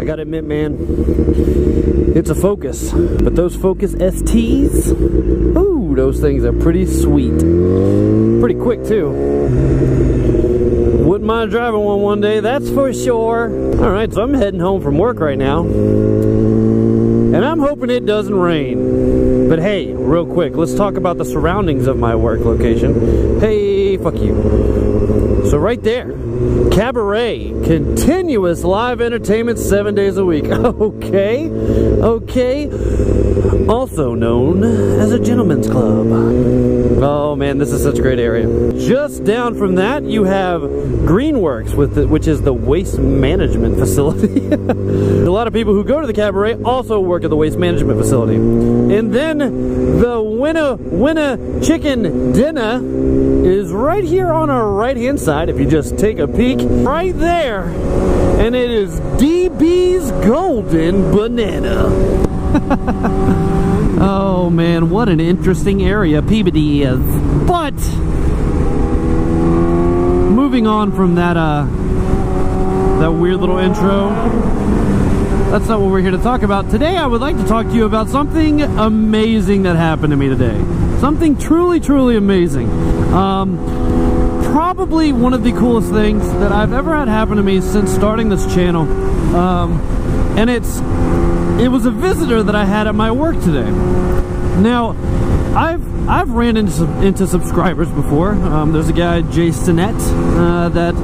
I gotta admit, man, it's a Focus, but those Focus STs, ooh, those things are pretty sweet. Pretty quick, too. Wouldn't mind driving one day, that's for sure. Alright, so I'm heading home from work right now, and I'm hoping it doesn't rain. But hey, real quick, let's talk about the surroundings of my work location. Hey, fuck you. So right there, Cabaret, continuous live entertainment 7 days a week. Okay, okay. Also known as a gentleman's club. Oh man, this is such a great area. Just down from that, you have Greenworks, which is the waste management facility. A lot of people who go to the Cabaret also work at the waste management facility. And then the Winner Chicken Dinner is right here on our right-hand side. If you just take a peek, right there, and it is DB's Golden Banana. Oh man, what an interesting area Peabody is. But moving on from that that weird little intro, that's not what we're here to talk about. Today I would like to talk to you about something amazing that happened to me today. Something truly, truly amazing. Probably one of the coolest things that I've ever had happen to me since starting this channel. And it was a visitor that I had at my work today. Now, I've ran into subscribers before. There's a guy, Jay Sinette, that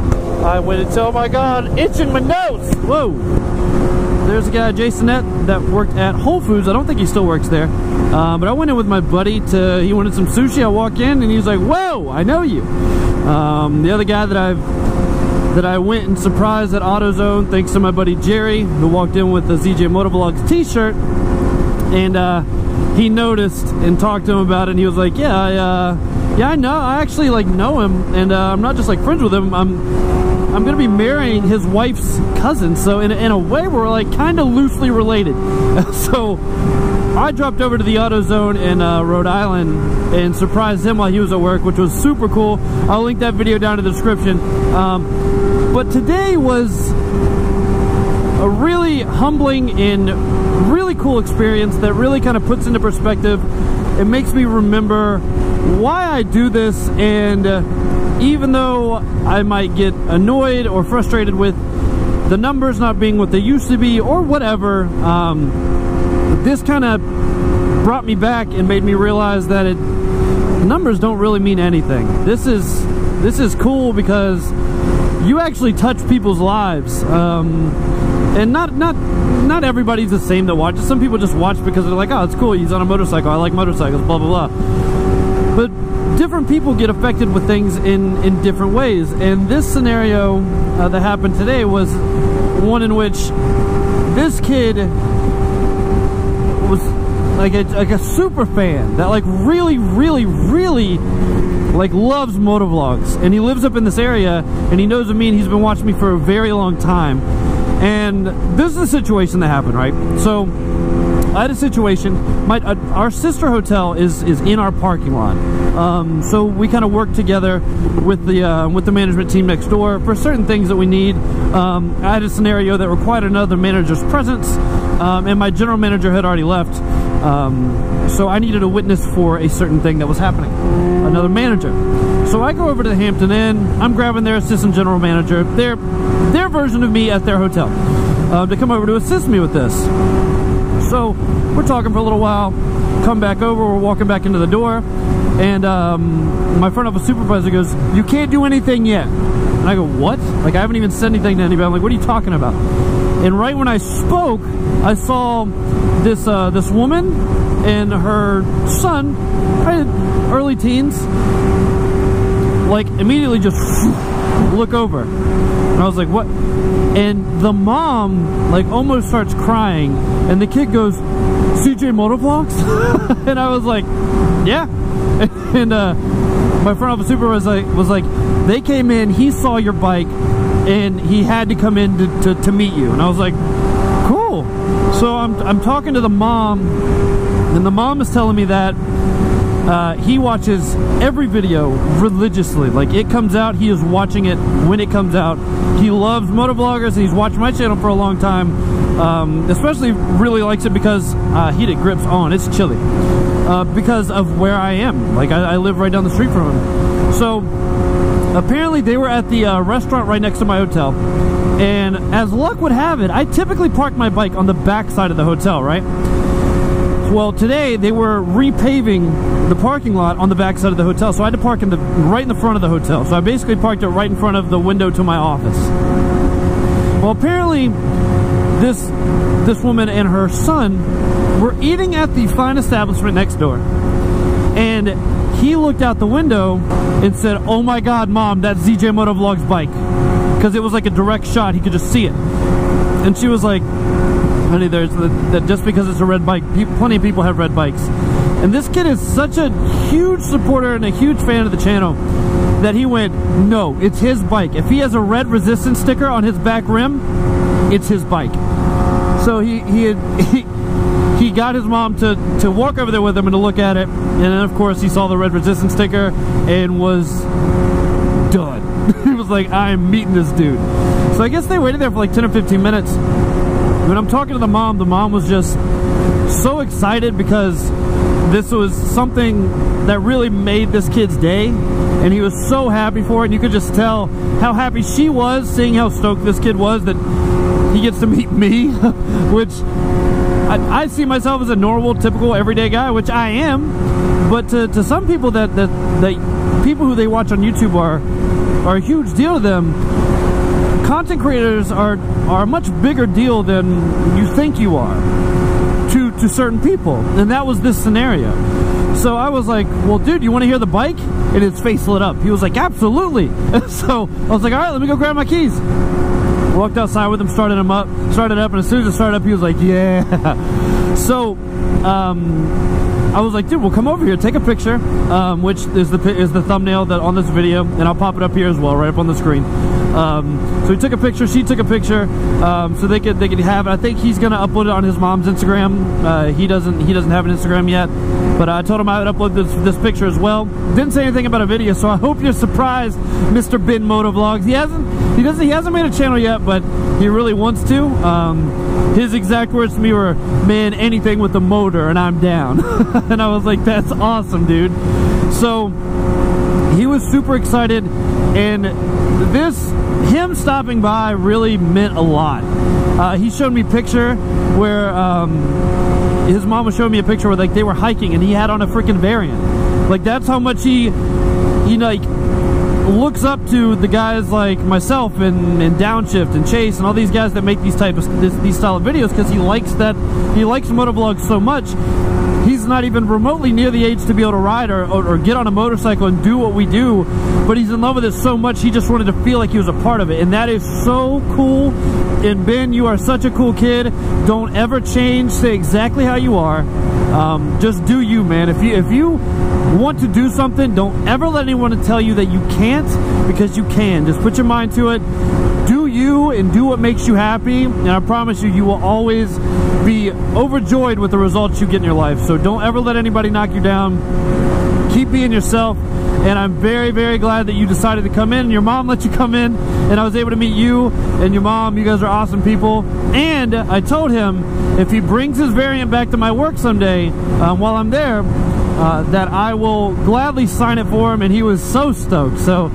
I went and said, oh my god, itching my nose! Whoa! There's a guy, Jay Sinette, that worked at Whole Foods. I don't think he still works there. But I went in with my buddy he wanted some sushi. I walk in and he was like, whoa, I know you. The other guy that I went and surprised at AutoZone, thanks to my buddy Jerry, who walked in with the ZJMotoVlogs t-shirt, and he noticed and talked to him about it, and he was like, yeah, I know, I actually like know him, and I'm not just like friends with him, I'm gonna be marrying his wife's cousin, so in a way we're like kind of loosely related. So I dropped over to the AutoZone in Rhode Island and surprised him while he was at work, which was super cool. I'll link that video down in the description. But today was a really humbling and really cool experience that really kind of puts into perspective. It makes me remember why I do this, and even though I might get annoyed or frustrated with the numbers not being what they used to be or whatever, this kind of brought me back and made me realize that numbers don't really mean anything. This is cool because you actually touch people's lives, and not everybody's the same that watches. Some people just watch because they're like, oh, it's cool, he's on a motorcycle, I like motorcycles, blah blah blah. But different people get affected with things in different ways, and this scenario that happened today was one in which this kid was like a super fan that like really like loves motovlogs, and he lives up in this area, and he knows of me, and he's been watching me for a very long time. And this is the situation that happened, right? So I had a situation. Our sister hotel is in our parking lot, so we kind of work together with the management team next door for certain things that we need. I had a scenario that required another manager's presence, and my general manager had already left, so I needed a witness for a certain thing that was happening, another manager. So I go over to the Hampton Inn. I'm grabbing their assistant general manager, their version of me at their hotel, to come over to assist me with this. So we're talking for a little while, come back over, we're walking back into the door, and my front office supervisor goes, you can't do anything yet. And I go, what? Like, I haven't even said anything to anybody. I'm like, what are you talking about? And right when I spoke, I saw this woman and her son, probably early teens, like immediately just look over. And I was like, what? And the mom like almost starts crying, and the kid goes, ZJMotoVlogs? And I was like, yeah. And my front office supervisor was like, they came in, he saw your bike, and he had to come in to meet you. And I was like, cool. So I'm talking to the mom, and the mom is telling me that he watches every video religiously. Like, it comes out, he is watching it when it comes out. He loves motovloggers, and he's watched my channel for a long time. especially really likes it because heated grips on. It's chilly because of where I am. Like I live right down the street from him. So apparently they were at the restaurant right next to my hotel, and as luck would have it, I typically park my bike on the back side of the hotel, right? Well, today they were repaving the parking lot on the back side of the hotel, so I had to park right in the front of the hotel. So I basically parked it right in front of the window to my office. Well, apparently this woman and her son were eating at the fine establishment next door, and he looked out the window and said, "Oh my God, Mom, that's ZJMotoVlogs bike," because it was like a direct shot. He could just see it. And she was like, "Honey, there's that just because it's a red bike, plenty of people have red bikes." And this kid is such a huge supporter and a huge fan of the channel that he went, "No, it's his bike. If he has a red resistance sticker on his back rim, it's his bike." So he got his mom to walk over there with him and to look at it, and then of course he saw the red resistance sticker and was done. He was like, "I'm meeting this dude." So I guess they waited there for like 10 or 15 minutes. When I'm talking to the mom was just so excited because this was something that really made this kid's day, and he was so happy for it. And you could just tell how happy she was, seeing how stoked this kid was that he gets to meet me, which I see myself as a normal, typical, everyday guy, which I am. But to some people, that people who they watch on YouTube are a huge deal to them. Content creators are a much bigger deal than you think you are to certain people, and that was this scenario. So I was like, "Well, dude, you want to hear the bike?" And his face lit up. He was like, "Absolutely." So I was like, "All right, let me go grab my keys." Walked outside with him, started up, and as soon as it started up, he was like, "Yeah." So I was like, "Dude, well, come over here, take a picture," which is the thumbnail that on this video, and I'll pop it up here as well, right up on the screen. So he took a picture, she took a picture, so they could have it. I think he's gonna upload it on his mom's Instagram. He doesn't have an Instagram yet, but I told him I would upload this picture as well. Didn't say anything about a video, so I hope you're surprised, Mr. ZJMotoVlogs. He hasn't made a channel yet, but he really wants to. His exact words to me were, "Man, anything with a motor and I'm down." And I was like, "That's awesome, dude." So he was super excited, and him stopping by really meant a lot. He showed me a picture where his mom was showing me a picture where like they were hiking and he had on a freaking Variant. Like that's how much he like looks up to the guys like myself and Downshift and Chase and all these guys that make these style of videos, because he likes motovlogs so much. He's not even remotely near the age to be able to ride or get on a motorcycle and do what we do, but he's in love with it so much he just wanted to feel like he was a part of it, and that is so cool. And Ben, you are such a cool kid. Don't ever change. Stay exactly how you are. Just do you, man. If you want to do something, don't ever let anyone tell you that you can't, because you can. Just put your mind to it. Do you and do what makes you happy, and I promise you, you will always be overjoyed with the results you get in your life. So don't ever let anybody knock you down. Keep being yourself, and I'm very, very glad that you decided to come in, and your mom let you come in, and I was able to meet you and your mom. You guys are awesome people. And I told him if he brings his Variant back to my work someday while I'm there, that I will gladly sign it for him, and he was so stoked. So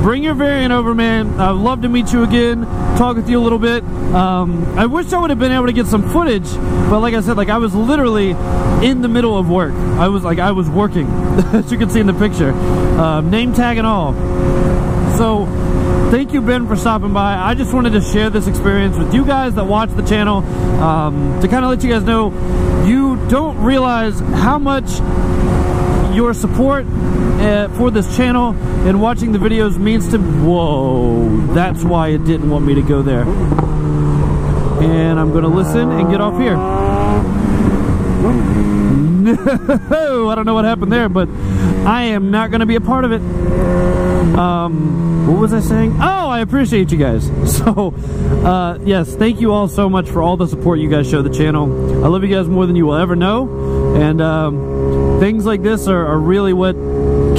bring your Variant over, man. I'd love to meet you again, talk with you a little bit. I wish I would have been able to get some footage, but like I said, like I was literally in the middle of work. I was working, as you can see in the picture, name tag and all. So thank you, Ben, for stopping by. I just wanted to share this experience with you guys that watch the channel, to kind of let you guys know you don't realize how much your support for this channel and watching the videos means to... Whoa, that's why it didn't want me to go there. And I'm going to listen and get off here. No, I don't know what happened there, but I am not going to be a part of it. What was I saying? Oh, I appreciate you guys. So, yes, thank you all so much for all the support you guys show the channel. I love you guys more than you will ever know. And things like this are really what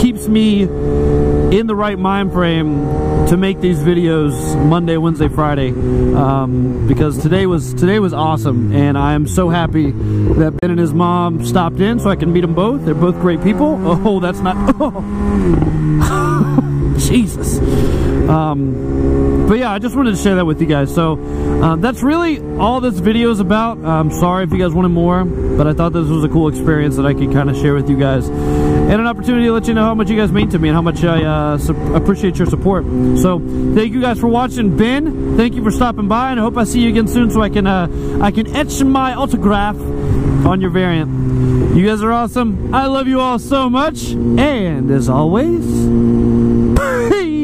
keeps me in the right mind frame to make these videos Monday, Wednesday, Friday, because today was awesome, and I am so happy that Ben and his mom stopped in so I can meet them both. They're both great people. Oh, that's not... Oh. Jesus. But yeah, I just wanted to share that with you guys. So that's really all this video is about. I'm sorry if you guys wanted more, but I thought this was a cool experience that I could kind of share with you guys, and an opportunity to let you know how much you guys mean to me and how much I appreciate your support. So thank you guys for watching. Ben, thank you for stopping by, and I hope I see you again soon so I can etch my autograph on your variant. You guys are awesome. I love you all so much, and as always, peace.